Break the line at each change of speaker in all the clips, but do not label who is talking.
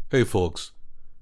Hey folks,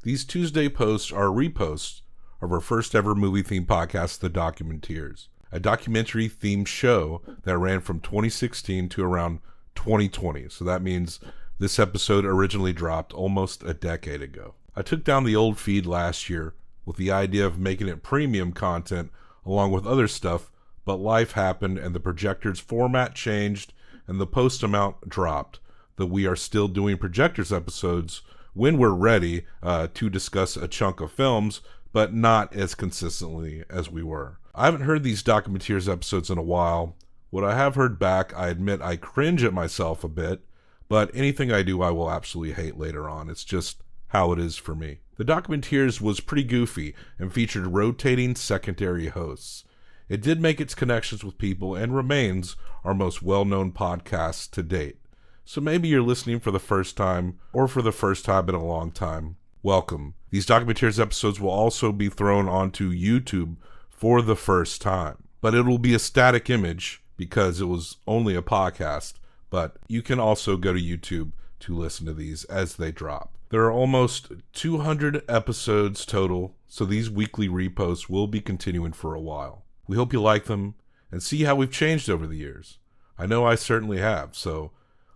these Tuesday posts are reposts of our first ever movie-themed podcast, The Documenteers, a documentary-themed show that ran from 2016 to around 2020. So that means this episode originally dropped almost a decade ago. I took down the old feed last year with the idea of making it premium content along with other stuff, but life happened and the projector's format changed and the post amount dropped. Though we are still doing projectors episodes when we're ready to discuss a chunk of films, but not as consistently as we were. I haven't heard these Documenteers episodes in a while. What I have heard back, I admit I cringe at myself a bit, but anything I do I will absolutely hate later on. It's just how it is for me. The Documenteers was pretty goofy and featured rotating secondary hosts. It did make its connections with people and remains our most well-known podcast to date. So maybe you're listening for the first time, or for the first time in a long time. Welcome. These Documenteers episodes will also be thrown onto YouTube for the first time. But it will be a static image because it was only a podcast. But you can also go to YouTube to listen to these as they drop. There are almost 200 episodes total, so these weekly reposts will be continuing for a while. We hope you like them and see how we've changed over the years. I know I certainly have, so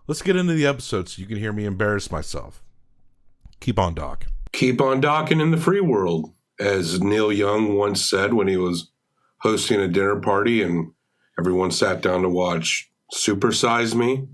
let's get into the episode so you can hear me embarrass myself. Keep on docking.
Keep on docking in the free world, as Neil Young once said when he was hosting a dinner party and everyone sat down to watch Super Size Me.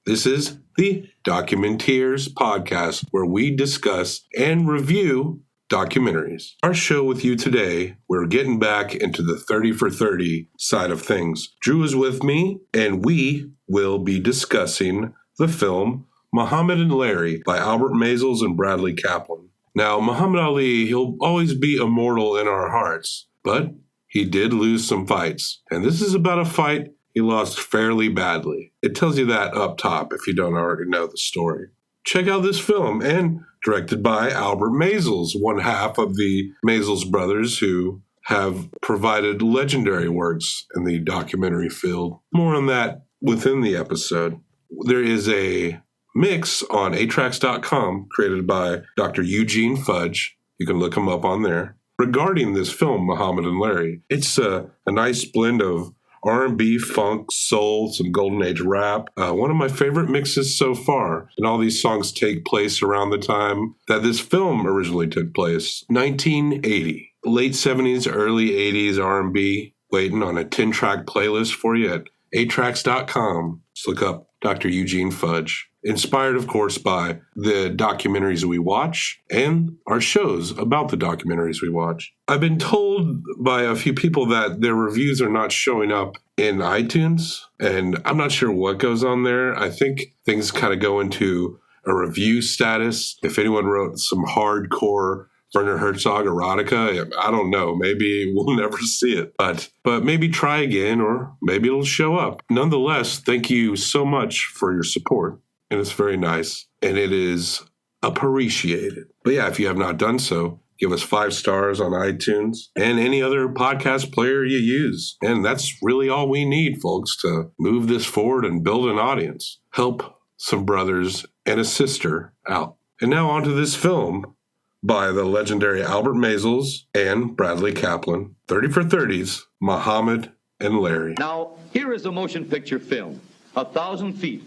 This is the Documenteers podcast, where we discuss and review documentaries. Our show with you today, we're getting back into the 30 for 30 side of things. Drew is with me, and we will be discussing the film Muhammad and Larry by Albert Maysles and Bradley Kaplan. Now, Muhammad Ali, he'll always be immortal in our hearts, but he did lose some fights. And this is about a fight he lost fairly badly. It tells you that up top if you don't already know the story. Check out this film, and directed by Albert Maysles, one half of the Maysles brothers who have provided legendary works in the documentary field. More on that within the episode. There is a mix on atracks.com created by Dr. Eugene Fudge. You can look him up on there. Regarding this film, Muhammad and Larry, it's a nice blend of R&B, funk, soul, some golden age rap. One of my favorite mixes so far. And all these songs take place around the time that this film originally took place, 1980. Late 70s, early 80s R&B, waiting on a 10-track playlist for you at atracks.com. Just look up Dr. Eugene Fudge. Inspired, of course, by the documentaries we watch and our shows about the documentaries we watch. I've been told by a few people that their reviews are not showing up in iTunes, and I'm not sure what goes on there. I think things kind of go into a review status. If anyone wrote some hardcore Werner Herzog erotica, I don't know. Maybe we'll never see it. But maybe try again, or maybe it'll show up. Nonetheless, thank you so much for your support. And it's very nice, and it is appreciated. But yeah, if you have not done so, give us 5 stars on iTunes and any other podcast player you use. And that's really all we need, folks, to move this forward and build an audience. Help some brothers and a sister out. And now on to this film by the legendary Albert Maysles and Bradley Kaplan, 30 for 30s, Muhammad and Larry.
Now, here is a motion picture film, 1,000 feet.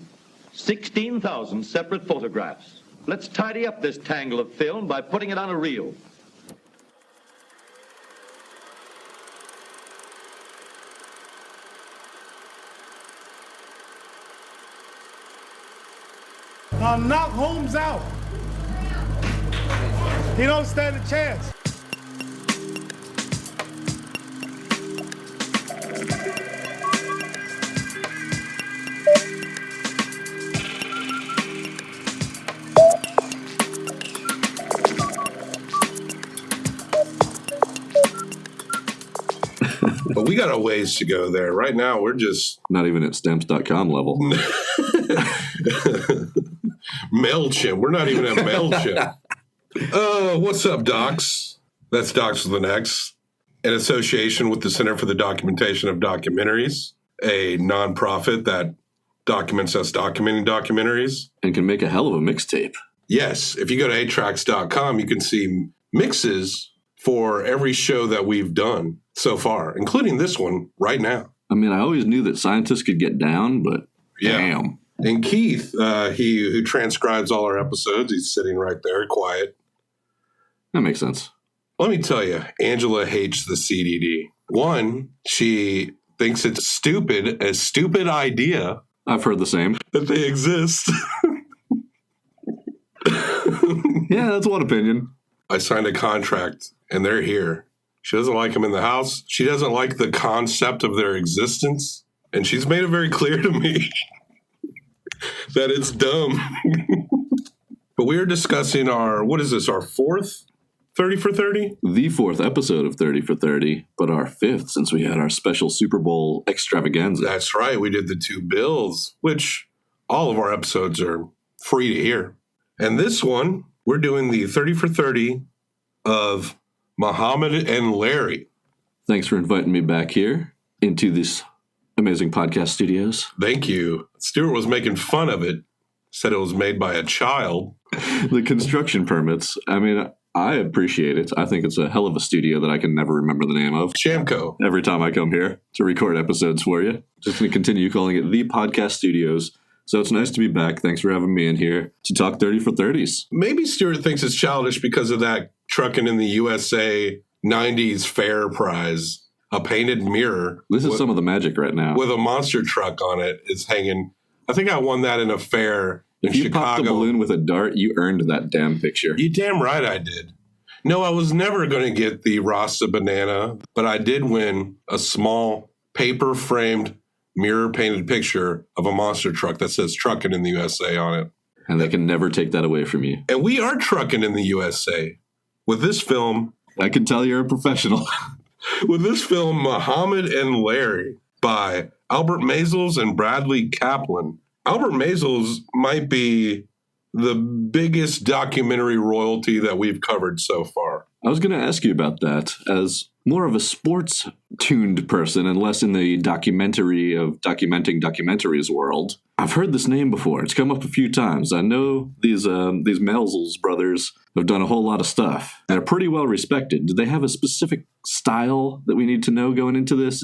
16,000 separate photographs. Let's tidy up this tangle of film by putting it on a reel.
Knock Holmes out. He don't stand a chance.
But we got a ways to go there. Right now, we're just
not even at stamps.com level.
MailChimp. We're not even at MailChimp. Oh, what's up, Docs? That's Docs with an X. In association with the Center for the Documentation of Documentaries, a nonprofit that documents us documenting documentaries.
And can make a hell of a mixtape.
Yes, if you go to atracks.com, you can see mixes for every show that we've done so far, including this one right now.
I mean, I always knew that scientists could get down, but damn.
And Keith, who transcribes all our episodes, he's sitting right there, quiet.
That makes sense.
Let me tell you, Angela hates the CDD. One, she thinks it's a stupid idea.
I've heard the same.
That they exist.
Yeah, that's one opinion.
I signed a contract, and they're here. She doesn't like them in the house. She doesn't like the concept of their existence. And she's made it very clear to me that it's dumb. But we are discussing our fourth 30 for 30?
The fourth episode of 30 for 30, but our fifth since we had our special Super Bowl extravaganza.
That's right. We did the 2 bills, which all of our episodes are free to hear. And this one, we're doing the 30 for 30 of Muhammad and Larry.
Thanks for inviting me back here into this amazing podcast studios.
Thank you. Stuart was making fun of it. Said it was made by a child.
The construction permits. I mean, I appreciate it. I think it's a hell of a studio that I can never remember the name of.
Shamco.
Every time I come here to record episodes for you. Just going to continue calling it the podcast studios. So it's nice to be back. Thanks for having me in here to talk 30 for 30s.
Maybe Stuart thinks it's childish because of that Truckin' in the USA 90s fair prize. A painted mirror.
This is some of the magic right now.
With a monster truck on it is hanging. I think I won that in a fair in Chicago. If you popped a
balloon with a dart, you earned that damn picture.
You damn right I did. No, I was never going to get the Rasta banana, but I did win a small paper-framed mirror-painted picture of a monster truck that says Truckin' in the USA on it.
And they can never take that away from you.
And we are trucking in the USA. With this film...
I can tell you're a professional.
With this film, Muhammad and Larry, by Albert Maysles and Bradley Kaplan. Albert Maysles might be the biggest documentary royalty that we've covered so far.
I was going to ask you about that. As more of a sports-tuned person and less in the documentary of documenting documentaries world, I've heard this name before. It's come up a few times. I know these Maysles brothers have done a whole lot of stuff and are pretty well respected. Do they have a specific style that we need to know going into this?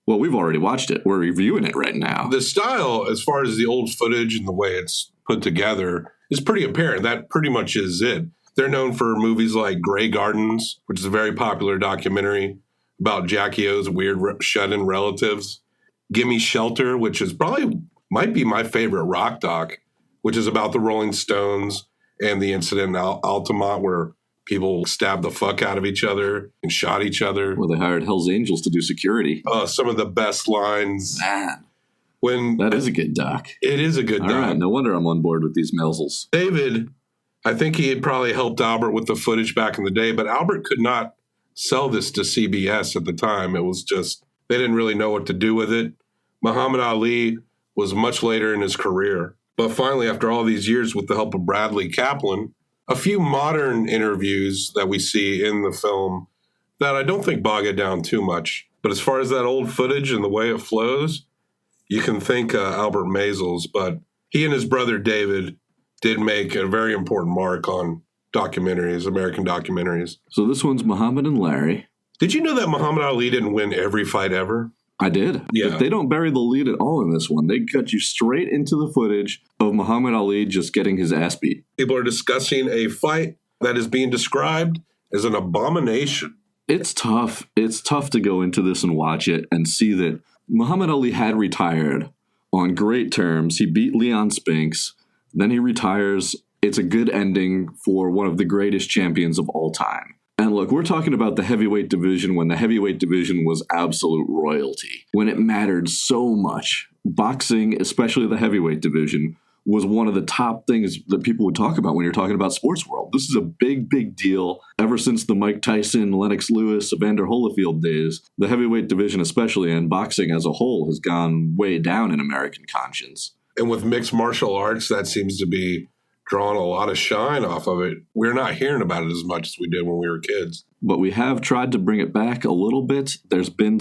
Well, we've already watched it. We're reviewing it right now.
The style, as far as the old footage and the way it's put together, is pretty apparent. That pretty much is it. They're known for movies like Grey Gardens, which is a very popular documentary about Jackie O's weird shut-in relatives. Gimme Shelter, which is might be my favorite rock doc, which is about the Rolling Stones and the incident in Altamont where people stabbed the fuck out of each other and shot each other.
Well, they hired Hell's Angels to do security.
Some of the best lines.
Man, that is a good doc.
It is a good doc.
All right, no wonder I'm on board with these Maysles.
David, I think he had probably helped Albert with the footage back in the day, but Albert could not sell this to CBS at the time. It was just, they didn't really know what to do with it. Muhammad Ali was much later in his career. But finally, after all these years, with the help of Bradley Kaplan, a few modern interviews that we see in the film that I don't think bog it down too much. But as far as that old footage and the way it flows, you can thank Albert Maysles. But he and his brother David did make a very important mark on documentaries, American documentaries.
So this one's Muhammad and Larry.
Did you know that Muhammad Ali didn't win every fight ever?
I did.
Yeah.
But they don't bury the lead at all in this one. They cut you straight into the footage of Muhammad Ali just getting his ass beat.
People are discussing a fight that is being described as an abomination.
It's tough. It's tough to go into this and watch it and see that Muhammad Ali had retired on great terms. He beat Leon Spinks. Then he retires. It's a good ending for one of the greatest champions of all time. And look, we're talking about the heavyweight division when the heavyweight division was absolute royalty, when it mattered so much. Boxing, especially the heavyweight division, was one of the top things that people would talk about when you're talking about sports world. This is a big, big deal. Ever since the Mike Tyson, Lennox Lewis, Evander Holyfield days, the heavyweight division especially, and boxing as a whole, has gone way down in American conscience.
And with mixed martial arts, that seems to be drawing a lot of shine off of it. We're not hearing about it as much as we did when we were kids.
but we have tried to bring it back a little bit. There's been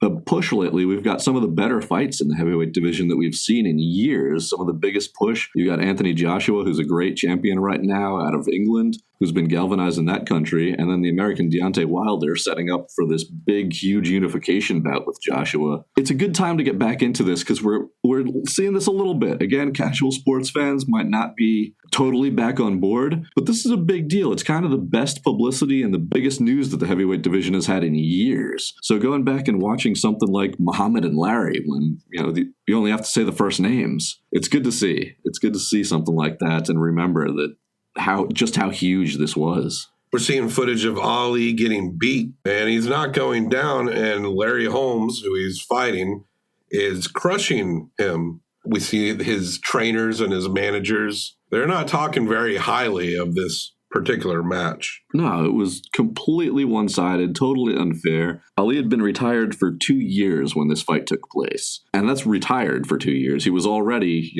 a push lately. We've got some of the better fights in the heavyweight division that we've seen in years. Some of the biggest push. You got Anthony Joshua, who's a great champion right now out of England, who's been galvanizing that country, and then the American Deontay Wilder setting up for this big, huge unification bout with Joshua. It's a good time to get back into this because we're seeing this a little bit. Again, casual sports fans might not be totally back on board, but this is a big deal. It's kind of the best publicity and the biggest news that the heavyweight division has had in years. So going back and watching something like Muhammad and Larry, when you only have to say the first names, it's good to see. It's good to see something like that and remember that how huge this was.
We're seeing footage of Ali getting beat, and he's not going down, and Larry Holmes, who he's fighting, is crushing him. We see his trainers and his managers. They're not talking very highly of this particular match.
No, it was completely one-sided, totally unfair. Ali had been retired for 2 years when this fight took place. And that's retired for 2 years. He was already,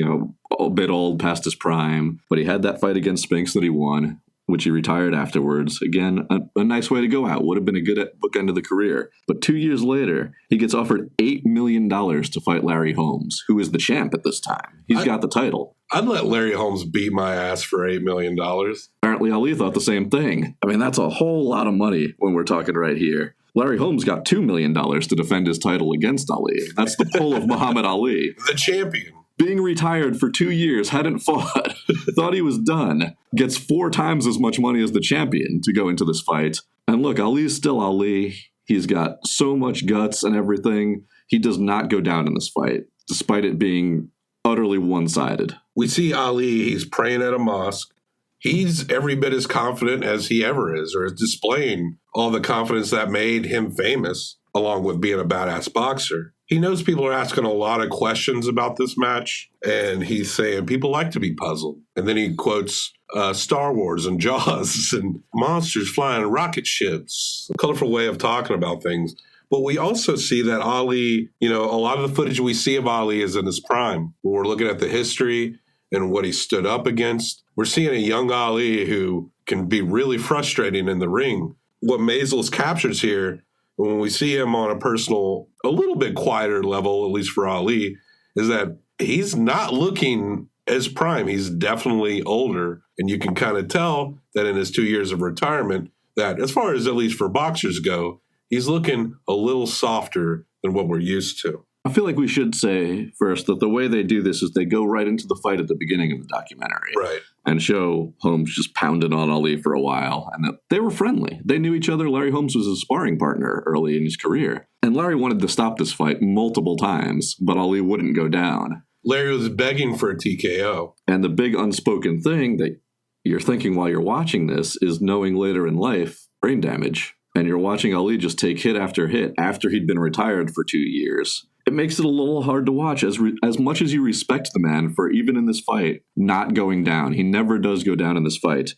a bit old past his prime, but he had that fight against Spinks that he won, which he retired afterwards. Again, a nice way to go out. Would have been a good bookend of the career. But 2 years later, he gets offered $8 million to fight Larry Holmes, who is the champ at this time. He's got the title.
I'd let Larry Holmes beat my ass for $8 million.
Apparently, Ali thought the same thing. I mean, that's a whole lot of money when we're talking right here. Larry Holmes got $2 million to defend his title against Ali. That's the pull of Muhammad Ali.
The champion.
Being retired for 2 years, hadn't fought, thought he was done, gets 4 times as much money as the champion to go into this fight. And look, Ali's still Ali. He's got so much guts and everything. He does not go down in this fight, despite it being utterly one-sided.
We see Ali, he's praying at a mosque. He's every bit as confident as he ever is, or is displaying all the confidence that made him famous, along with being a badass boxer. He knows people are asking a lot of questions about this match, and he's saying people like to be puzzled. And then he quotes Star Wars and Jaws and monsters flying rocket ships. A colorful way of talking about things. But we also see that Ali, a lot of the footage we see of Ali is in his prime. When we're looking at the history and what he stood up against, we're seeing a young Ali who can be really frustrating in the ring. What Maisels captures here, when we see him on a personal, a little bit quieter level, at least for Ali, is that he's not looking as prime. He's definitely older. And you can kind of tell that in his 2 years of retirement, that as far as at least for boxers go, he's looking a little softer than what we're used to.
I feel like we should say first that the way they do this is they go right into the fight at the beginning of the documentary.
Right.
And show Holmes just pounding on Ali for a while. And that they were friendly. They knew each other. Larry Holmes was a sparring partner early in his career. And Larry wanted to stop this fight multiple times, but Ali wouldn't go down.
Larry was begging for a TKO.
And the big unspoken thing that you're thinking while you're watching this is knowing later in life, brain damage. And you're watching Ali just take hit after hit after he'd been retired for 2 years. It makes it a little hard to watch as much as you respect the man for, even in this fight, not going down. He never does go down in this fight.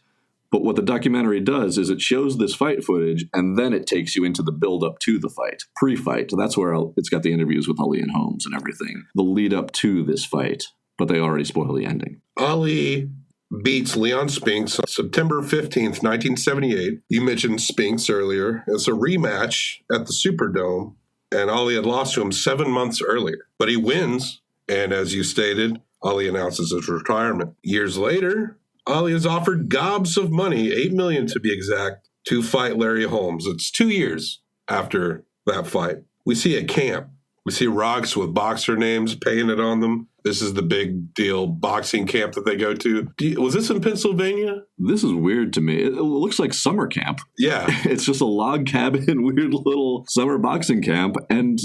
But what the documentary does is it shows this fight footage, and then it takes you into the build-up to the fight, pre-fight. That's where it's got the interviews with Ali and Holmes and everything, the lead-up to this fight. But they already spoil the ending.
Ali beats Leon Spinks on September 15th, 1978. You mentioned Spinks earlier. It's a rematch at the Superdome, and Ali had lost to him 7 months earlier. But he wins, and as you stated, Ali announces his retirement. Years later, Ali is offered gobs of money, $8 million to be exact, to fight Larry Holmes. It's 2 years after that fight. We see a camp. We see rocks with boxer names painted on them. This is the big deal boxing camp that they go to. Was this in Pennsylvania?
This is weird to me. It looks like summer camp.
Yeah.
It's just a log cabin, weird little summer boxing camp. And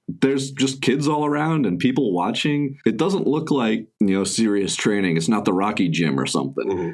there's just kids all around and people watching. It doesn't look like, serious training. It's not the Rocky gym or something. Mm-hmm.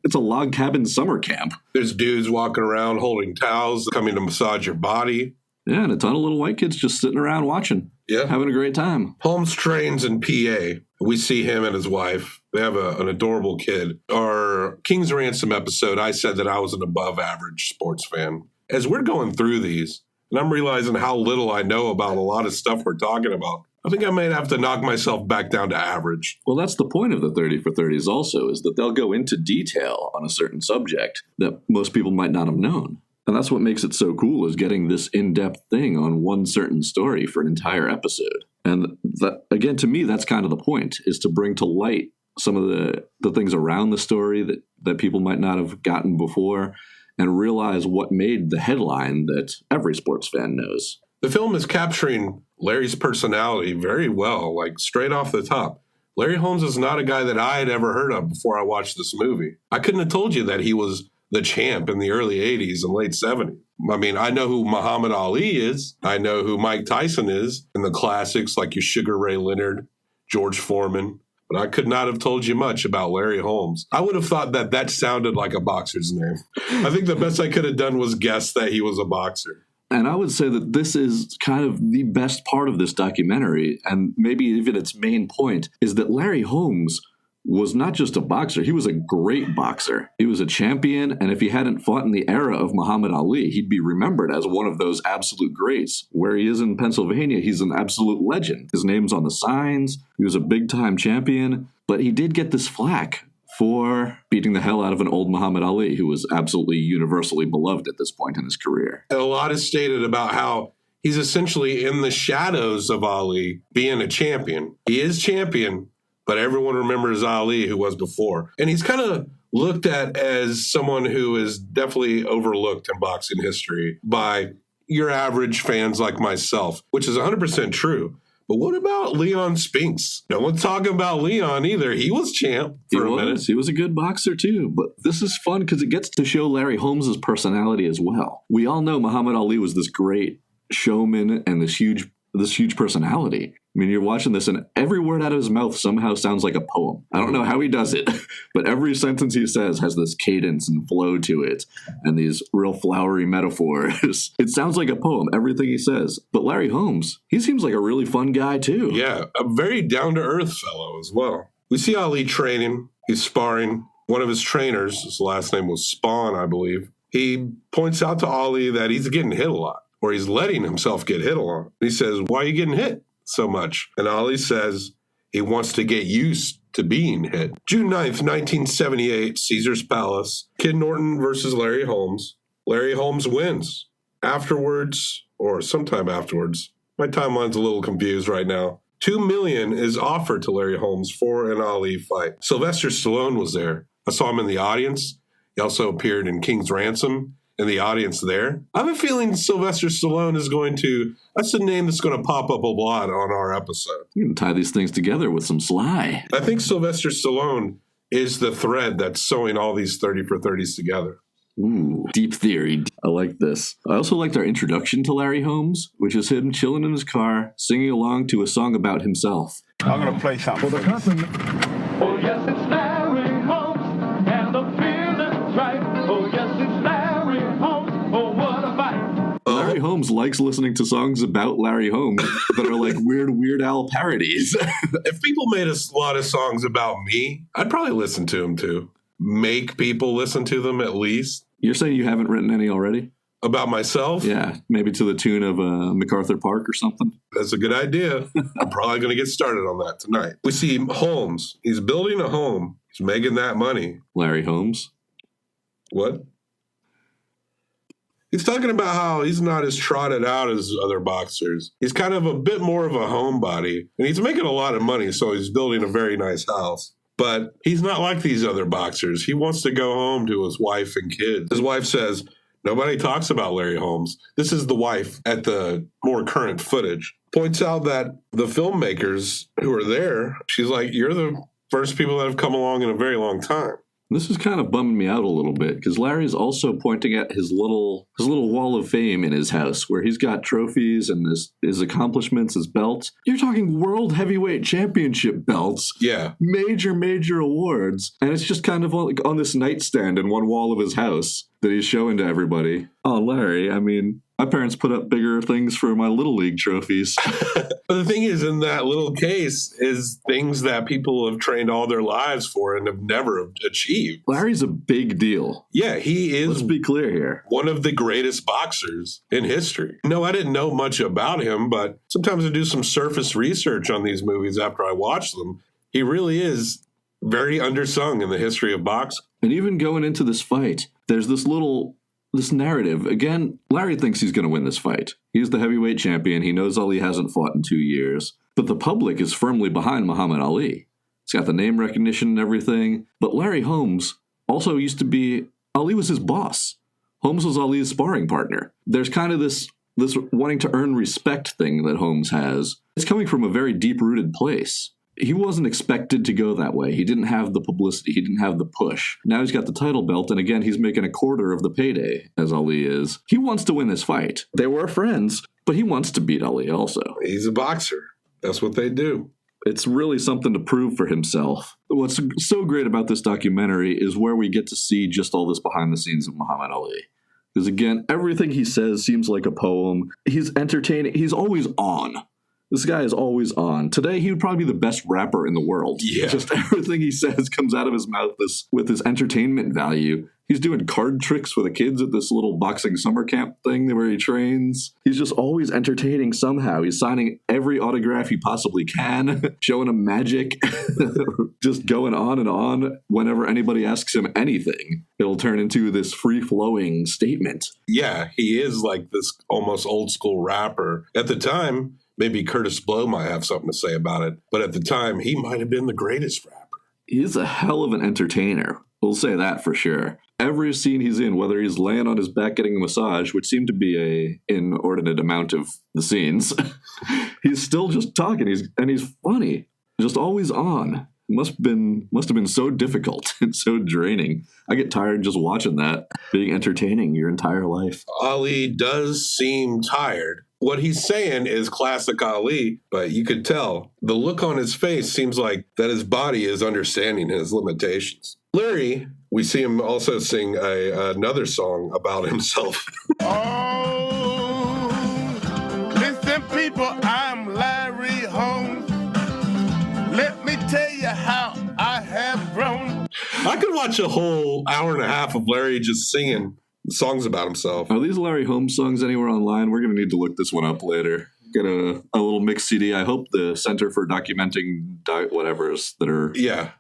It's a log cabin summer camp.
There's dudes walking around holding towels, coming to massage your body.
Yeah, and a ton of little white kids just sitting around watching.
Yeah.
Having a great time.
Holmes trains in PA. We see him and his wife. They have an adorable kid. Our King's Ransom episode, I said that I was an above average sports fan. As we're going through these, and I'm realizing how little I know about a lot of stuff we're talking about, I think I might have to knock myself back down to average.
Well, that's the point of the 30 for 30s also, is that they'll go into detail on a certain subject that most people might not have known. And that's what makes it so cool, is getting this in-depth thing on one certain story for an entire episode. And that, again, to me, that's kind of the point, is to bring to light some of the things around the story that people might not have gotten before, and realize what made the headline that every sports fan knows.
The film is capturing Larry's personality very well, like straight off the top. Larry Holmes is not a guy that I had ever heard of before I watched this movie. I couldn't have told you that he was the champ in the early 80s and late 70s. I mean, I know who Muhammad Ali is. I know who Mike Tyson is in the classics like your Sugar Ray Leonard, George Foreman. But I could not have told you much about Larry Holmes. I would have thought that sounded like a boxer's name. I think the best I could have done was guess that he was a boxer.
And I would say that this is kind of the best part of this documentary, and maybe even its main point, is that Larry Holmes was not just a boxer, he was a great boxer. He was a champion, and if he hadn't fought in the era of Muhammad Ali, he'd be remembered as one of those absolute greats. Where he is in Pennsylvania, he's an absolute legend. His name's on the signs, he was a big-time champion, but he did get this flack for beating the hell out of an old Muhammad Ali, who was absolutely universally beloved at this point in his career.
And a lot is stated about how he's essentially in the shadows of Ali being a champion. He is champion, but everyone remembers Ali, who was before. And he's kind of looked at as someone who is definitely overlooked in boxing history by your average fans like myself, which is 100% true. But what about Leon Spinks? No one's talking about Leon either. He was champ for a minute.
He was a good boxer too. But this is fun because it gets to show Larry Holmes' personality as well. We all know Muhammad Ali was this great showman and this huge personality. I mean, you're watching this and every word out of his mouth somehow sounds like a poem. I don't know how he does it, but every sentence he says has this cadence and flow to it and these real flowery metaphors. It sounds like a poem, everything he says. But Larry Holmes, he seems like a really fun guy too.
Yeah, a very down-to-earth fellow as well. We see Ali training. He's sparring. One of his trainers, his last name was Spawn, I believe. He points out to Ali that he's getting hit a lot, or he's letting himself get hit a lot. He says, "Why are you getting hit so much?" And Ali says he wants to get used to being hit. June 9th, 1978, Caesar's Palace. Kid Norton versus Larry Holmes. Larry Holmes wins. Afterwards, or sometime afterwards, my timeline's a little confused right now, $2 million is offered to Larry Holmes for an Ali fight. Sylvester Stallone was there. I saw him in the audience. He also appeared in King's Ransom in the audience there. I have a feeling Sylvester Stallone is that's the name that's going to pop up a lot on our episode.
You can tie these things together with some Sly.
I think Sylvester Stallone is the thread that's sewing all these 30 for 30s together.
Ooh, deep theory. I like this. I also liked our introduction to Larry Holmes, which is him chilling in his car, singing along to a song about himself.
I'm going to play something for the company.
Oh, yes, it's Larry Holmes, and the feeling's right. Oh, yes, it's Larry Holmes. Oh, what a fight.
Larry Holmes likes listening to songs about Larry Holmes that are like Weird Al parodies.
If people made a lot of songs about me, I'd probably listen to them too. Make people listen to them at least.
You're saying you haven't written any already?
About myself?
Yeah, maybe to the tune of MacArthur Park or something.
That's a good idea. I'm probably going to get started on that tonight. We see Holmes. He's building a home. He's making that money.
Larry Holmes?
What? He's talking about how he's not as trotted out as other boxers. He's kind of a bit more of a homebody. And he's making a lot of money, so he's building a very nice house. But he's not like these other boxers. He wants to go home to his wife and kids. His wife says, nobody talks about Larry Holmes. This is the wife at the more current footage. Points out that the filmmakers who are there, she's like, you're the first people that have come along in a very long time.
This is kind of bumming me out a little bit because Larry's also pointing at his little wall of fame in his house where he's got trophies and his accomplishments, his belts. You're talking World Heavyweight Championship belts.
Yeah.
Major awards. And it's just kind of like on this nightstand in one wall of his house that he's showing to everybody. Oh, Larry, I mean, my parents put up bigger things for my Little League trophies.
But the thing is, in that little case is things that people have trained all their lives for and have never achieved.
Larry's a big deal.
Yeah, he is.
Let's be clear here.
One of the greatest boxers in history. No, I didn't know much about him, but sometimes I do some surface research on these movies after I watch them. He really is very undersung in the history of boxing.
And even going into this fight, there's this little this narrative, again, Larry thinks he's going to win this fight. He's the heavyweight champion. He knows Ali hasn't fought in 2 years. But the public is firmly behind Muhammad Ali. He's got the name recognition and everything. But Larry Holmes also used to be, Ali was his boss. Holmes was Ali's sparring partner. There's kind of this wanting to earn respect thing that Holmes has. It's coming from a very deep-rooted place. He wasn't expected to go that way. He didn't have the publicity. He didn't have the push. Now he's got the title belt, and again, he's making a quarter of the payday, as Ali is. He wants to win this fight. They were friends, but he wants to beat Ali also.
He's a boxer. That's what they do.
It's really something to prove for himself. What's so great about this documentary is where we get to see just all this behind the scenes of Muhammad Ali. Because again, everything he says seems like a poem. He's entertaining. He's always on. This guy is always on. Today, he would probably be the best rapper in the world.
Yeah.
Just everything he says comes out of his mouth with his entertainment value. He's doing card tricks with the kids at this little boxing summer camp thing where he trains. He's just always entertaining somehow. He's signing every autograph he possibly can, showing him magic, just going on and on. Whenever anybody asks him anything, it'll turn into this free-flowing statement.
Yeah, he is like this almost old school rapper. At the time, maybe Curtis Blow might have something to say about it, but at the time, he might have been the greatest rapper.
He's a hell of an entertainer. We'll say that for sure. Every scene he's in, whether he's laying on his back getting a massage, which seemed to be an inordinate amount of the scenes, he's still just talking. He's funny, just always on. Must have been so difficult and so draining. I get tired just watching that, being entertaining your entire life.
Ali does seem tired. What he's saying is classic Ali, but you could tell the look on his face seems like that his body is understanding his limitations. Larry, we see him also sing another song about himself.
Oh, listen, people, I'm Larry Holmes. Let me tell you how I have grown.
I could watch a whole hour and a half of Larry just singing songs about himself.
Are these Larry Holmes songs anywhere online? We're going to need to look this one up later. Get a little mix CD. I hope the Center for Documenting whatevers that are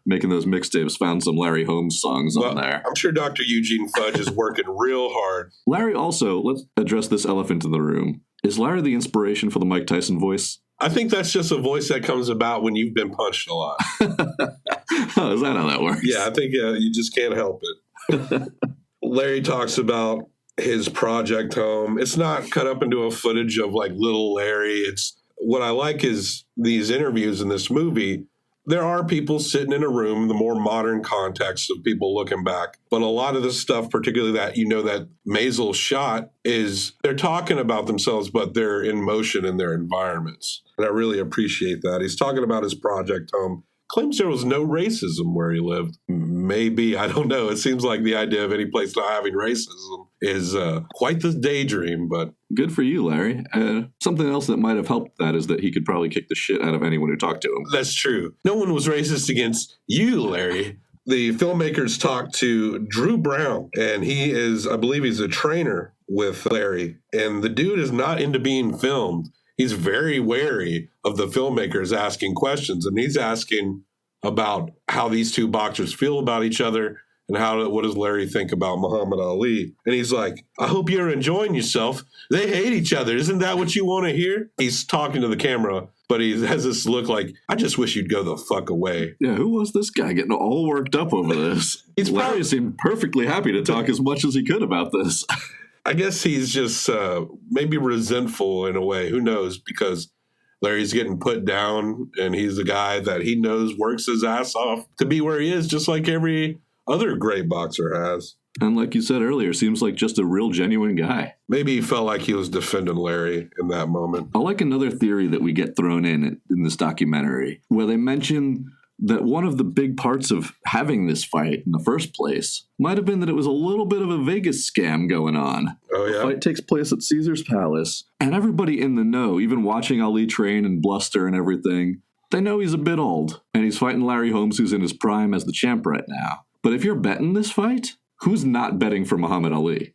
making those mixtapes found some Larry Holmes songs on there.
I'm sure Dr. Eugene Fudge is working real hard.
Larry also, let's address this elephant in the room. Is Larry the inspiration for the Mike Tyson voice?
I think that's just a voice that comes about when you've been punched a lot.
Oh, is that how that works?
Yeah, I think you just can't help it. Larry talks about his project home. It's not cut up into a footage of like little Larry. It's what I like is these interviews in this movie. There are people sitting in a room, the more modern context of people looking back. But a lot of the stuff, particularly that, that Maisel shot, is they're talking about themselves, but they're in motion in their environments. And I really appreciate that. He's talking about his project home. Claims there was no racism where he lived. Maybe, I don't know. It seems like the idea of any place not having racism is quite the daydream, but...
Good for you, Larry. Something else that might have helped that is that he could probably kick the shit out of anyone who talked to him.
That's true. No one was racist against you, Larry. The filmmakers talked to Drew Brown, and he is, I believe he's a trainer with Larry. And the dude is not into being filmed. He's very wary of the filmmakers asking questions, and he's asking about how these two boxers feel about each other and what does Larry think about Muhammad Ali. And he's like, I hope you're enjoying yourself. They hate each other. Isn't that what you want to hear? He's talking to the camera, but he has this look like, I just wish you'd go the fuck away.
Yeah, who was this guy getting all worked up over this? Larry seemed perfectly happy to talk as much as he could about this.
I guess he's just maybe resentful in a way. Who knows? Because Larry's getting put down, and he's a guy that he knows works his ass off to be where he is, just like every other great boxer has.
And like you said earlier, seems like just a real genuine guy.
Maybe he felt like he was defending Larry in that moment.
I like another theory that we get thrown in this documentary, where they mention that one of the big parts of having this fight in the first place might have been that it was a little bit of a Vegas scam going on.
Oh, yeah?
The fight takes place at Caesar's Palace, and everybody in the know, even watching Ali train and bluster and everything, they know he's a bit old, and he's fighting Larry Holmes, who's in his prime as the champ right now. But if you're betting this fight, who's not betting for Muhammad Ali?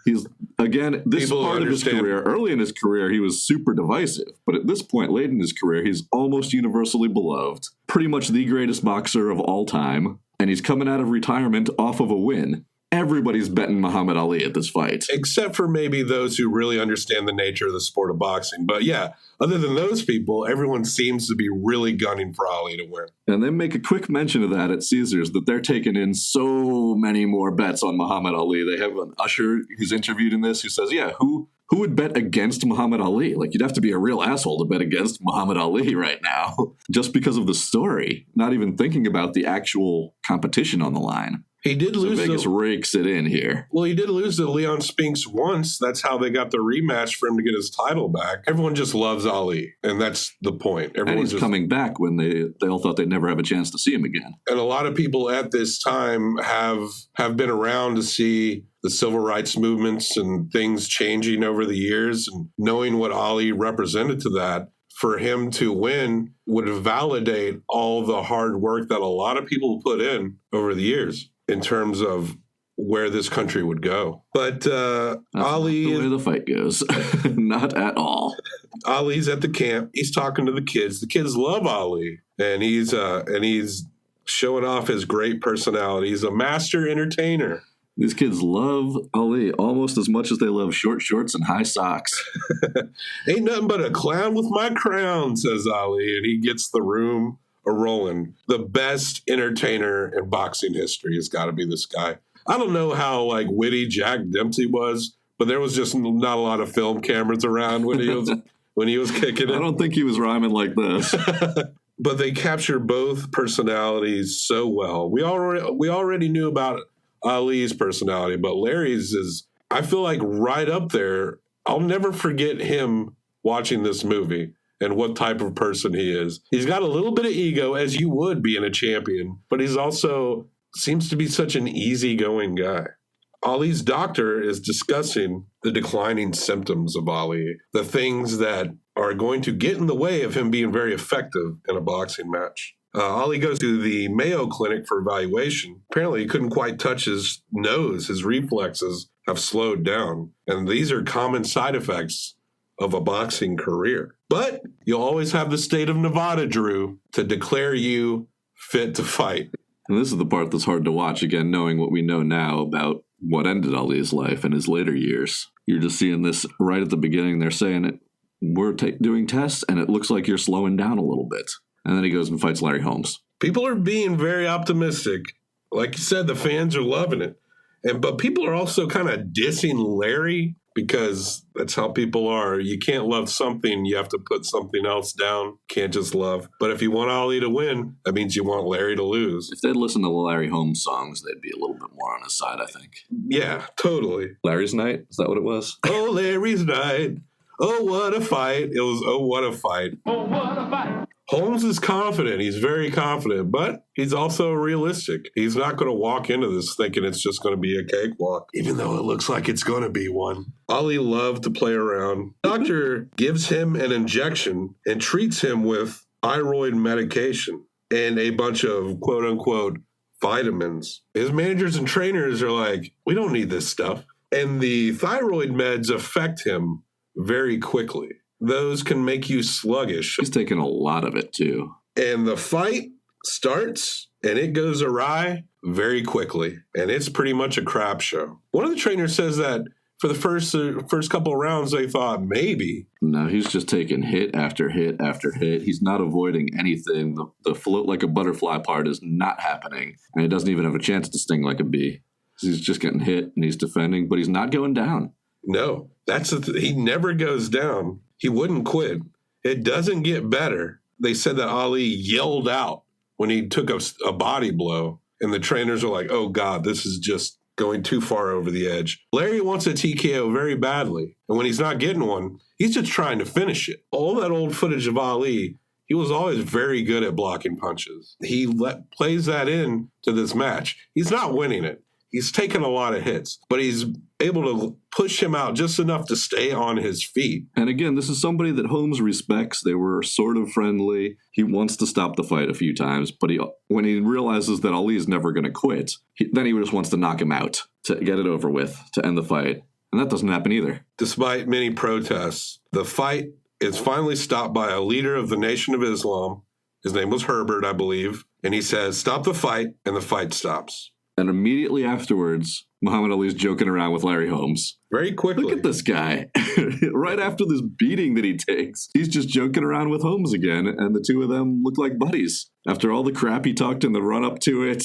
He's, again, this
People
part of his career, early in his career, he was super divisive. But at this point, late in his career, he's almost universally beloved. Pretty much the greatest boxer of all time. And he's coming out of retirement off of a win. everybody's betting Muhammad Ali at this fight.
Except for maybe those who really understand the nature of the sport of boxing. But yeah, other than those people, everyone seems to be really gunning for Ali to win.
And they make a quick mention of that at Caesars, that they're taking in so many more bets on Muhammad Ali. They have an usher who's interviewed in this who says, yeah, who would bet against Muhammad Ali? Like, you'd have to be a real asshole to bet against Muhammad Ali right now, just because of the story, not even thinking about the actual competition on the line.
He did lose.
Vegas rakes it in here.
Well, he did lose to Leon Spinks once. That's how they got the rematch for him to get his title back. Everyone just loves Ali, and that's the point.
And he's coming back when they all thought they'd never have a chance to see him again.
And a lot of people at this time have been around to see the civil rights movements and things changing over the years, and knowing what Ali represented to that. For him to win would validate all the hard work that a lot of people put in over the years in terms of where this country would go. But Ali...
Not the way the fight goes. Not at all.
Ali's at the camp. He's talking to the kids. The kids love Ali. And he's showing off his great personality. He's a master entertainer.
These kids love Ali almost as much as they love short shorts and high socks.
Ain't nothing but a clown with my crown, says Ali, and he gets the room a-rolling. The best entertainer in boxing history has got to be this guy. I don't know how witty Jack Dempsey was, but there was just not a lot of film cameras around when he was kicking it.
I don't think he was rhyming like this.
But they capture both personalities so well. We already knew about Ali's personality, but Larry's is, I feel like, right up there. I'll never forget him watching this movie and what type of person he is. He's got a little bit of ego, as you would being a champion, but he's also seems to be such an easygoing guy. Ali's doctor is discussing the declining symptoms of Ali, the things that are going to get in the way of him being very effective in a boxing match. Ali goes to the Mayo Clinic for evaluation. Apparently, he couldn't quite touch his nose. His reflexes have slowed down. And these are common side effects of a boxing career. But you'll always have the state of Nevada, Drew, to declare you fit to fight.
And this is the part that's hard to watch, again, knowing what we know now about what ended Ali's life in his later years. You're just seeing this right at the beginning. They're saying it, we're doing tests, and it looks like you're slowing down a little bit. And then he goes and fights Larry Holmes.
People are being very optimistic. Like you said, the fans are loving it. But people are also kind of dissing Larry because that's how people are. You can't love something. You have to put something else down. Can't just love. But if you want Ali to win, that means you want Larry to lose.
If they'd listen to the Larry Holmes songs, they'd be a little bit more on his side, I think.
Yeah, totally.
Larry's Night? Is that what it was?
Oh, Larry's Night. Oh, what a fight. It was, oh, what a fight.
Oh, what a fight.
Holmes is confident. He's very confident, but he's also realistic. He's not going to walk into this thinking it's just going to be a cakewalk, even though it looks like it's going to be one. Ali loved to play around. The doctor gives him an injection and treats him with thyroid medication and a bunch of quote-unquote vitamins. His managers and trainers are like, we don't need this stuff. And the thyroid meds affect him very quickly. Those can make you sluggish.
He's taking a lot of it, too.
And the fight starts, and it goes awry very quickly. And it's pretty much a crap show. One of the trainers says that for the first couple of rounds, they thought maybe.
No, he's just taking hit after hit after hit. He's not avoiding anything. The float like a butterfly part is not happening. And he doesn't even have a chance to sting like a bee. He's just getting hit, and he's defending, but he's not going down.
No, he never goes down. He wouldn't quit. It doesn't get better. They said that Ali yelled out when he took a body blow, and the trainers are like, oh, God, this is just going too far over the edge. Larry wants a TKO very badly, and when he's not getting one, he's just trying to finish it. All that old footage of Ali, he was always very good at blocking punches. He plays that in to this match. He's not winning it. He's taken a lot of hits, but he's able to push him out just enough to stay on his feet.
And again, this is somebody that Holmes respects. They were sort of friendly. He wants to stop the fight a few times, but when he realizes that Ali is never going to quit, then he just wants to knock him out, to get it over with, to end the fight. And that doesn't happen either.
Despite many protests, the fight is finally stopped by a leader of the Nation of Islam. His name was Herbert, I believe. And he says, stop the fight, and the fight stops.
And immediately afterwards, Muhammad Ali's joking around with Larry Holmes.
Very quickly.
Look at this guy. Right after this beating that he takes, he's just joking around with Holmes again, and the two of them look like buddies. After all the crap he talked in the run-up to it,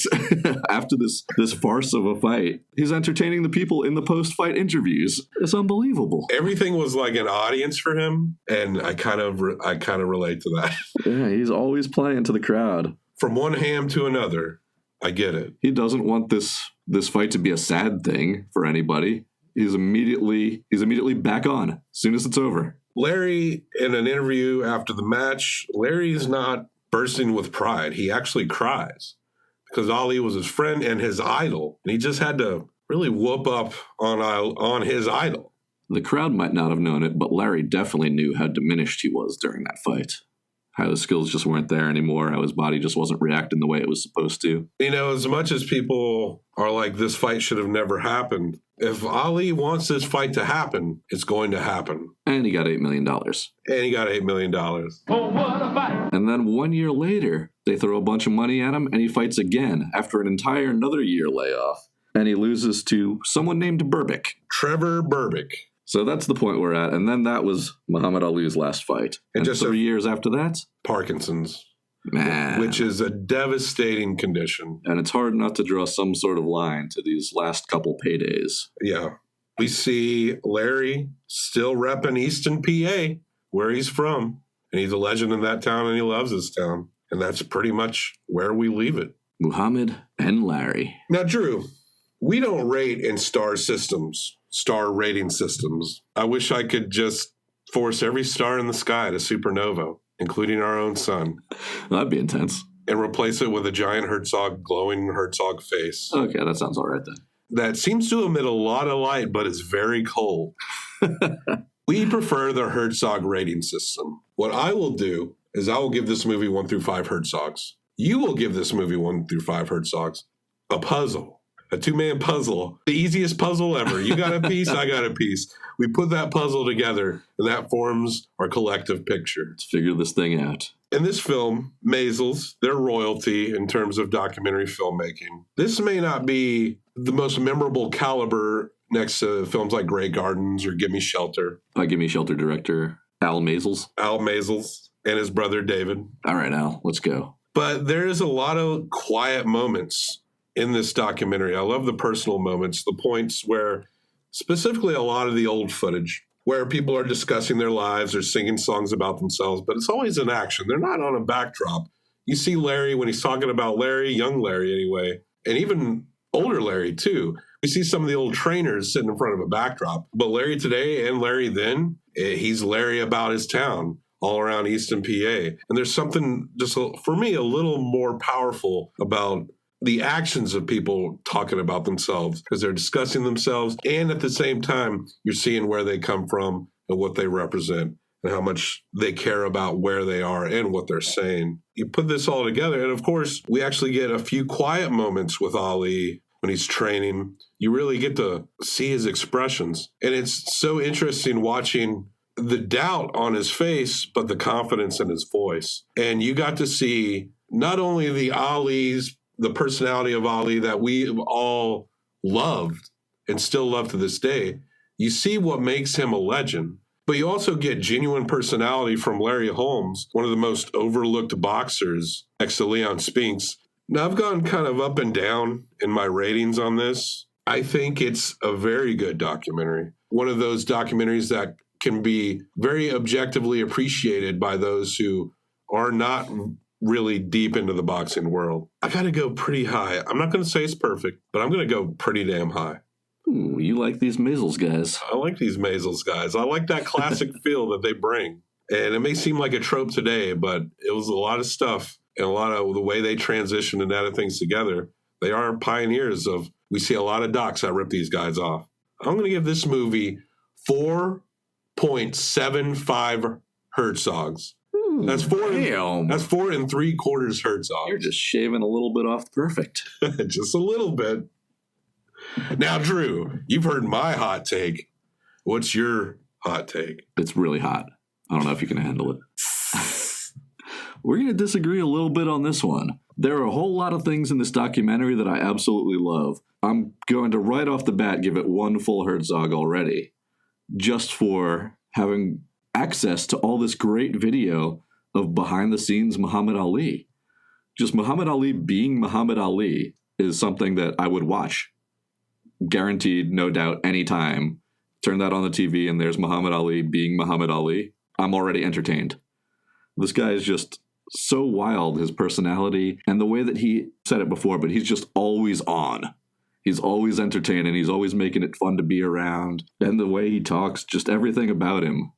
after this farce of a fight, he's entertaining the people in the post-fight interviews. It's unbelievable.
Everything was like an audience for him, and I kind of relate to that.
Yeah, he's always playing to the crowd.
From one ham to another, I get it.
He doesn't want this fight to be a sad thing for anybody. He's immediately back on as soon as it's over.
Larry, in an interview after the match, Larry's not bursting with pride. He actually cries because Ali was his friend and his idol, and he just had to really whoop up on his idol.
The crowd might not have known it, but Larry definitely knew how diminished he was during that fight. How the skills just weren't there anymore, how his body just wasn't reacting the way it was supposed to.
You know, as much as people are like, this fight should have never happened, if Ali wants this fight to happen, it's going to happen.
And he got $8 million.
And he got $8 million.
Oh, what a fight!
And then 1 year later, they throw a bunch of money at him, and he fights again after another year layoff. And he loses to someone named Berbick.
Trevor Berbick.
So that's the point we're at. And then that was Muhammad Ali's last fight. And just 3 years after that?
Parkinson's.
Man.
Which is a devastating condition.
And it's hard not to draw some sort of line to these last couple paydays.
Yeah. We see Larry still repping Easton, PA, where he's from. And he's a legend in that town, and he loves his town. And that's pretty much where we leave it.
Muhammad and Larry.
Now, Drew, we don't rate in star rating systems. I wish I could just force every star in the sky to supernova, including our own sun.
That'd be intense.
And replace it with a giant glowing Herzog face.
Okay, that sounds all right then.
That seems to emit a lot of light, but it's very cold. We prefer the Herzog rating system. What I will do is I will give this movie 1 through 5 Herzogs. You will give this movie 1 through 5 Herzogs. A puzzle. A 2-man puzzle. The easiest puzzle ever. You got a piece, I got a piece. We put that puzzle together, and that forms our collective picture.
Let's figure this thing out.
In this film, Maisels, they're royalty in terms of documentary filmmaking. This may not be the most memorable caliber next to films like Grey Gardens or Gimme Shelter.
Gimme Shelter director Al Maisels.
Al Maisels and his brother David.
All right, Al, let's go.
But there's a lot of quiet moments in this documentary. I love the personal moments, the points where, specifically a lot of the old footage, where people are discussing their lives or singing songs about themselves, but it's always in action. They're not on a backdrop. You see Larry when he's talking about Larry, young Larry anyway, and even older Larry too. We see some of the old trainers sitting in front of a backdrop. But Larry today and Larry then, he's Larry about his town, all around Easton, PA. And there's something just, for me, a little more powerful about the actions of people talking about themselves, because they're discussing themselves. And at the same time, you're seeing where they come from and what they represent and how much they care about where they are and what they're saying. You put this all together. And of course, we actually get a few quiet moments with Ali when he's training. You really get to see his expressions. And it's so interesting watching the doubt on his face, but the confidence in his voice. And you got to see not only the personality of Ali that we all loved and still love to this day. You see what makes him a legend, but you also get genuine personality from Larry Holmes, one of the most overlooked boxers next to Leon Spinks. Now, I've gone kind of up and down in my ratings on this. I think it's a very good documentary. One of those documentaries that can be very objectively appreciated by those who are not really deep into the boxing world. I got to go pretty high. I'm not going to say it's perfect, but I'm going to go pretty damn high.
Ooh, you like these Maisels guys.
I like these Maisels guys. I like that classic feel that they bring. And it may seem like a trope today, but it was a lot of stuff and a lot of the way they transition and added things together. They are pioneers of, we see a lot of docs that rip these guys off. I'm going to give this movie 4.75 Herzogs. That's 4 3/4 Herzog.
You're just shaving a little bit off the perfect.
Just a little bit. Now, Drew, you've heard my hot take. What's your hot take?
It's really hot. I don't know if you can handle it. we're going to disagree a little bit on this one. There are a whole lot of things in this documentary that I absolutely love. I'm going to right off the bat give it one full Herzog already, just for having access to all this great video of behind-the-scenes Muhammad Ali. Just Muhammad Ali being Muhammad Ali is something that I would watch. Guaranteed, no doubt, anytime. Turn that on the TV and there's Muhammad Ali being Muhammad Ali. I'm already entertained. This guy is just so wild, his personality, and the way that he said it before, but he's just always on. He's always entertaining. He's always making it fun to be around. And the way he talks, just everything about him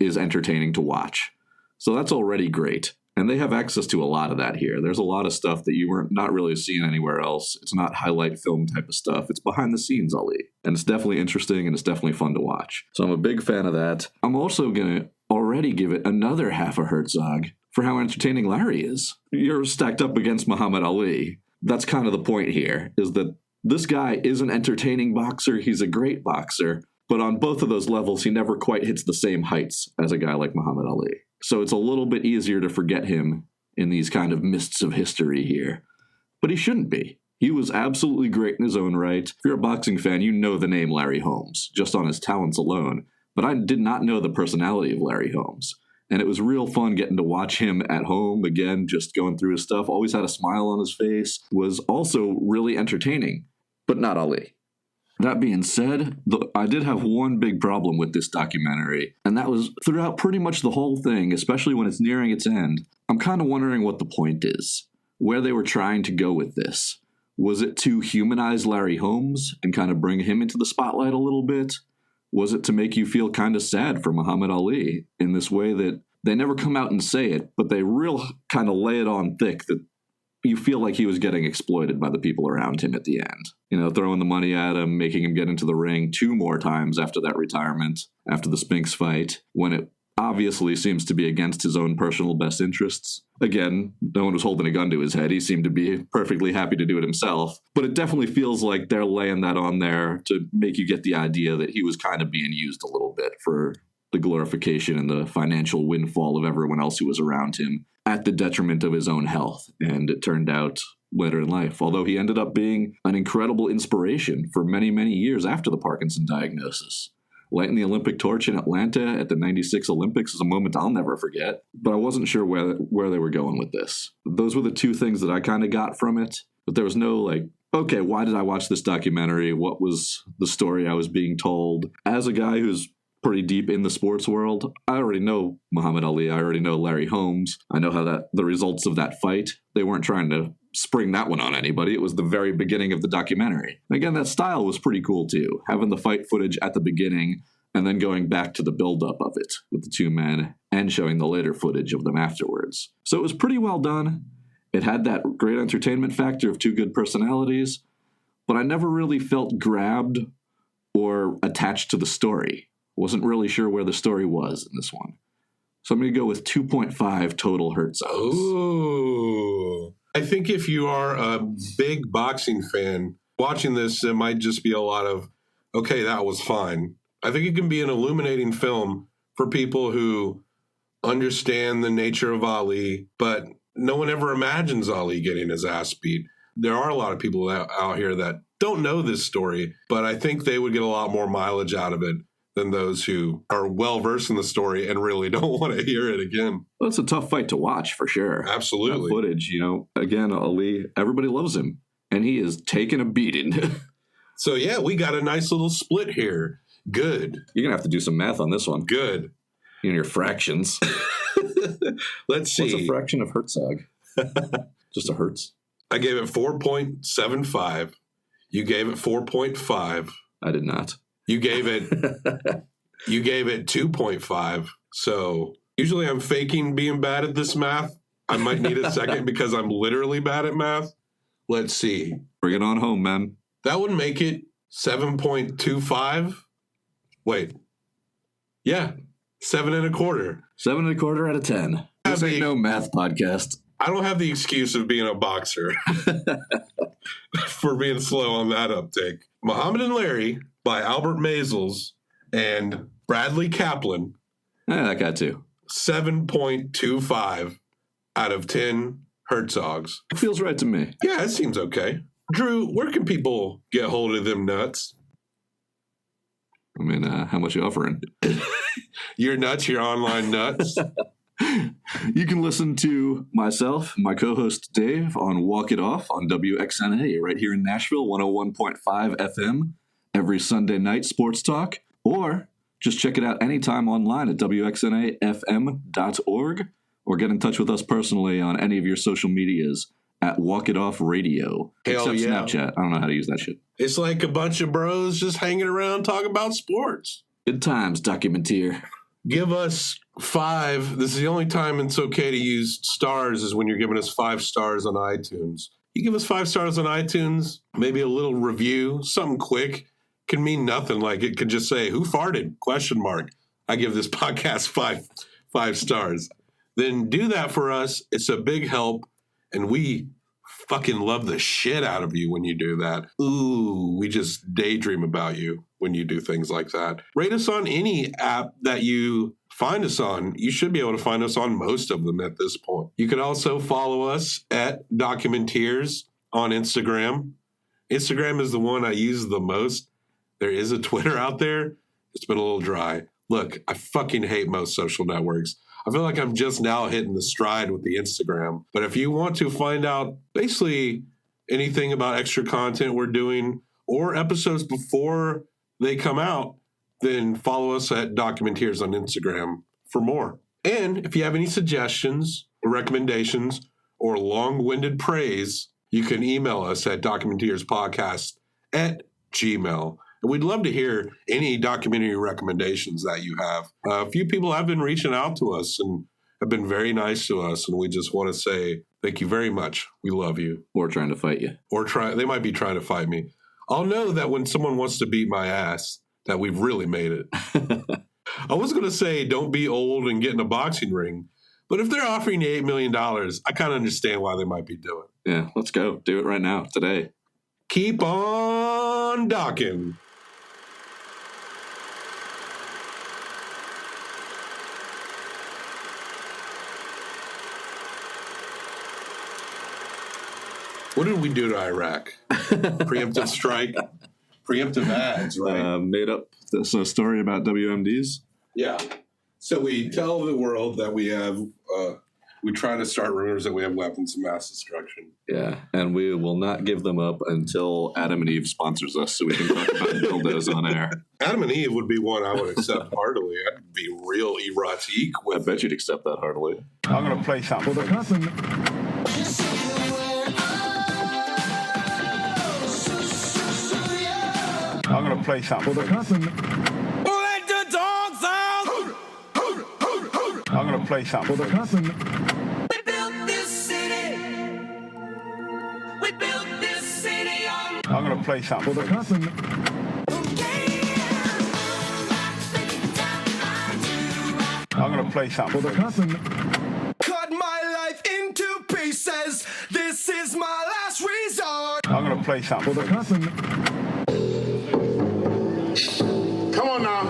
is entertaining to watch. So that's already great. And they have access to a lot of that here. There's a lot of stuff that you were not really seeing anywhere else. It's not highlight film type of stuff. It's behind the scenes Ali. And it's definitely interesting and it's definitely fun to watch. So I'm a big fan of that. I'm also going to already give it another half a Herzog for how entertaining Larry is. You're stacked up against Muhammad Ali. That's kind of the point here, is that this guy is an entertaining boxer. He's a great boxer. But on both of those levels, he never quite hits the same heights as a guy like Muhammad Ali. So it's a little bit easier to forget him in these kind of mists of history here. But he shouldn't be. He was absolutely great in his own right. If you're a boxing fan, you know the name Larry Holmes, just on his talents alone. But I did not know the personality of Larry Holmes. And it was real fun getting to watch him at home, again, just going through his stuff. Always had a smile on his face. Was also really entertaining, but not Ali. That being said, I did have one big problem with this documentary, and that was throughout pretty much the whole thing, especially when it's nearing its end. I'm kind of wondering what the point is, where they were trying to go with this. Was it to humanize Larry Holmes and kind of bring him into the spotlight a little bit? Was it to make you feel kind of sad for Muhammad Ali in this way that they never come out and say it, but they real kind of lay it on thick that you feel like he was getting exploited by the people around him at the end. You know, throwing the money at him, making him get into the ring 2 more times after that retirement, after the Spinks fight, when it obviously seems to be against his own personal best interests. Again, no one was holding a gun to his head. He seemed to be perfectly happy to do it himself. But it definitely feels like they're laying that on there to make you get the idea that he was kind of being used a little bit for the glorification and the financial windfall of everyone else who was around him at the detriment of his own health. And it turned out later in life, although he ended up being an incredible inspiration for many, many years after the Parkinson diagnosis. Lighting the Olympic torch in Atlanta at the 96 Olympics is a moment I'll never forget, but I wasn't sure where they were going with this. Those were the 2 things that I kind of got from it, but there was no like, okay, why did I watch this documentary? What was the story I was being told? As a guy who's pretty deep in the sports world, I already know Muhammad Ali. I already know Larry Holmes. I know how the results of that fight, they weren't trying to spring that one on anybody. It was the very beginning of the documentary. Again, that style was pretty cool too, having the fight footage at the beginning and then going back to the buildup of it with the 2 men and showing the later footage of them afterwards. So it was pretty well done. It had that great entertainment factor of 2 good personalities, but I never really felt grabbed or attached to the story. Wasn't really sure where the story was in this one. So I'm going to go with 2.5 total Herzogs.
Ooh. I think if you are a big boxing fan, watching this, it might just be a lot of, okay, that was fine. I think it can be an illuminating film for people who understand the nature of Ali, but no one ever imagines Ali getting his ass beat. There are a lot of people out here that don't know this story, but I think they would get a lot more mileage out of it than those who are well-versed in the story and really don't want to hear it again.
Well, it's a tough fight to watch, for sure.
Absolutely.
That footage, again, Ali, everybody loves him, and he is taking a beating.
So, yeah, we got a nice little split here. Good.
You're going to have to do some math on this one.
Good.
In your fractions.
Let's see.
What's a fraction of Herzog? Just a Hertz?
I gave it 4.75. You gave it 4.5.
I did not.
You gave it 2.5. So usually I'm faking being bad at this math. I might need a second because I'm literally bad at math. Let's see.
Bring it on home, man.
That would make it 7.25. Wait. Yeah. 7.25.
7.25 out of 10. This ain't no math podcast.
I don't have the excuse of being a boxer for being slow on that uptake. Muhammad and Larry by Albert Maysles and Bradley Kaplan.
That guy too.
7.25 out of 10 Herzogs.
It feels right to me.
Yeah, it seems okay. Drew, where can people get hold of them nuts?
I mean, how much you offering?
Your nuts, your online nuts.
You can listen to myself, my co-host Dave, on Walk It Off on WXNA right here in Nashville, 101.5 FM, every Sunday night sports talk, or just check it out anytime online at WXNAFM.org, or get in touch with us personally on any of your social medias at Walk It Off Radio.
Hell
except
yeah.
Snapchat. I don't know how to use that shit.
It's like a bunch of bros just hanging around talking about sports.
Good times, Documenteer.
Give us 5. This is the only time it's okay to use stars is when you're giving us 5 stars on iTunes. You give us 5 stars on iTunes, maybe a little review, something quick. Can mean nothing. Like it could just say, "Who farted?" ? I give this podcast 5 stars. Then do that for us. It's a big help, and we fucking love the shit out of you when you do that. Ooh, we just daydream about you when you do things like that. Rate us on any app that you find us on. You should be able to find us on most of them at this point. You can also follow us at Documenteers on Instagram. Instagram is the one I use the most. There is a Twitter out there. It's been a little dry. Look, I fucking hate most social networks. I feel like I'm just now hitting the stride with the Instagram. But if you want to find out basically anything about extra content we're doing or episodes before they come out, then follow us at Documenteers on Instagram for more. And if you have any suggestions or recommendations or long-winded praise, you can email us at documenteerspodcast@gmail.com. And we'd love to hear any documentary recommendations that you have. A few people have been reaching out to us and have been very nice to us, and we just want to say thank you very much. We love you.
Or trying to fight you.
They might be trying to fight me. I'll know that when someone wants to beat my ass, that we've really made it. I was going to say don't be old and get in a boxing ring, but if they're offering you $8 million, I kind of understand why they might be doing it.
Yeah, let's go. Do it right now, today.
Keep on docking. What did we do to Iraq? Preemptive strike, preemptive ads, right?
Made up this story about WMDs.
Yeah. So we tell the world that we have, we try to start rumors that we have weapons of mass destruction.
Yeah, and we will not give them up until Adam and Eve sponsors us so we can talk about dildos on air.
Adam and Eve would be one I would accept heartily. I'd be real erotic
I
with.
bet you'd accept that heartily.
I'm going to play something for the company. I'm going to play something for the company.
Let the dogs out!
I'm going to play something for the company.
We built this city. We built this city on.
I'm going to play something for the company. I'm going to play something for the company.
Cut my life into pieces. This is my last resort.
I'm going to play something for the company.
Come on now.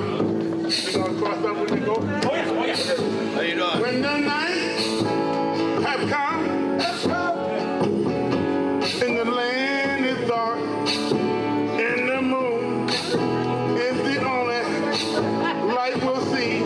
You gonna cross up when you go? Oh yes. How you doing? When the night have come, and the land is dark, and the moon is the only light we'll see.